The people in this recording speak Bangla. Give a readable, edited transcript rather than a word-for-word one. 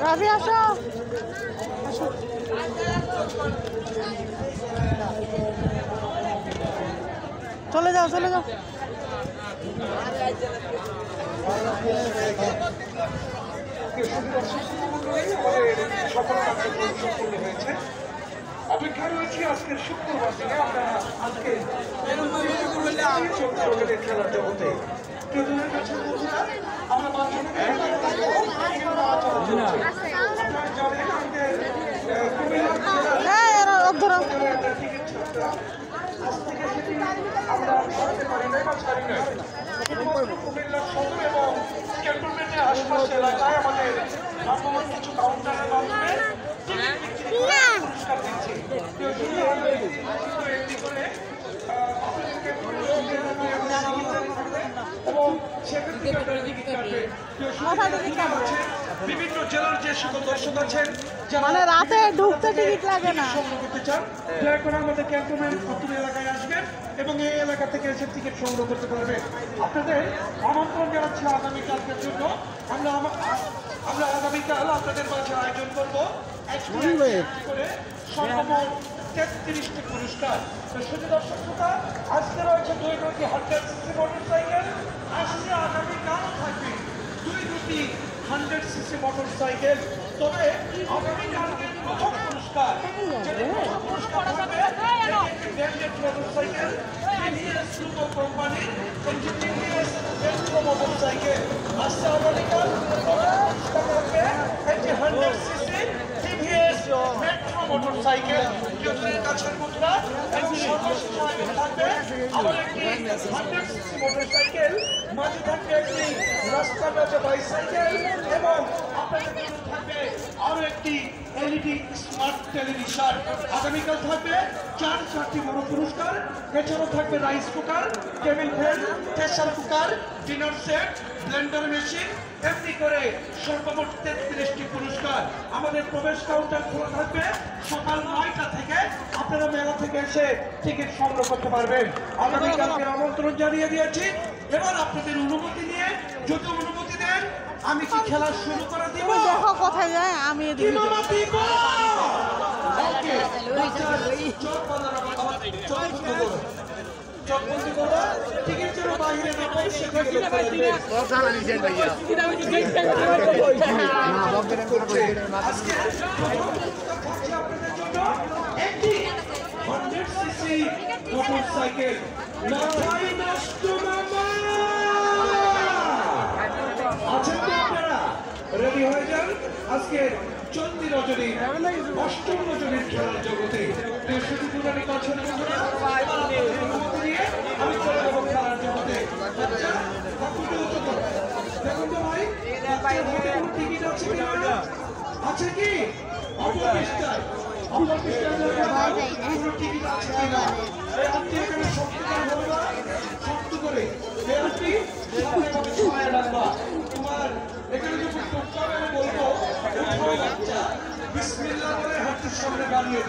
রাফি আসো চলে যাও চলে যাও অপেক্ষা রয়েছে আজকের শুক্রবার দিনে আমরা আজকে খেলার জগতে কাছে আমরা কুমিল্লার সদর এবং ক্যান্টনমেন্টের আশপাশ এলাকায় আমাদের ভ্রাম্যমান কিছু কাউন্টারের মাধ্যমে পুরস্কার দিচ্ছি এবং সেখান থেকে বিভিন্ন জেলার যে সকল দর্শক আছেন মানে রাতে ঢুকতে টিকিট লাগে না সংগ্রহ করতে চান দয়া করে আমাদের ক্যান্টনমেন্ট নতুন এলাকায় আসবেন এবং এই এলাকা থেকে এসে টিকিট সংগ্রহ করতে পারবেন। আপনাদের আমন্ত্রণ জানাচ্ছি আগামীকালকের জন্য। আমরা আগামীকাল আপনাদের মাঝে আয়োজন করবো করে সর্বমোট 33টি পুরস্কার। শুধু দর্শক শ্রোতা, আজকে রয়েছে 2টি 100 সিসি মোটরসাইকেল, আসছে আগামীকালও থাকবে 2টি 100 সিসি মোটরসাইকেল। তবে আগামীকালকে প্রথম পুরস্কার ব্র্যান্ডেড মোটরসাইকেল কোম্পানির মোটরসাইকেল আসছে আগামীকাল। একটি 100 সিসি টিভিএস মেট্রো মোটরসাইকেল কাছের মুদ্রা এবং সর্বশেষ থাকবে আবার একটি 100 সিসি মোটরসাইকেল, মাঝে থাকবে একটি রাস্তা ম্যাচে বাইসাইকেল এবং আপনাদের থাকবে আরো একটি এলইডি স্মার্ট টেলিভিশন। আগামীকাল থাকবে 4টি বড় পুরস্কার, এছাড়াও থাকবে rice cooker, table fan, pressure cooker, dinner set, Blender machine, এমনি করে সর্বমোট 33টি পুরস্কার। আমাদের প্রবেশ কাউন্টার খোলা থাকবে সকাল 9টা থেকে। আপনারা মেলা থেকে এসে টিকিট সংগ্রহ করতে পারবেন। আগামীকালকে আমন্ত্রণ জানিয়ে দিয়েছি। এবার আপনাদের অনুমতি নিয়ে, যদি অনুমতি দেন, আমি কি খেলা শুরু করে দিব? দেখো কোথায় যায় আমি চকবন্দি করবো টিকিট যেন বাইরে না পাই আজকে আপনাদের জন্য একটি 100 সিসি মোটরসাইকেল। মাথায় নষ্ট মামা আছেন তো আপনারা? রেডি হয়ে যান। আজকে চন্দ্রী রজনী 8ম রজনীর খেলার জগতে শুধু পুরানি কাছের আমি চলে যাবো খেলার জগতে। দেখুন তো ভাই, টিকিট আছে কি? আছে কি? অপবিষ্টায় টিকিট আছে কিনা? এখানে শক্ত করে রাখবা। তোমার এখানে যখন বলবো বিসমিল্লাহ বলে হাতের সামনে দাঁড়িয়ে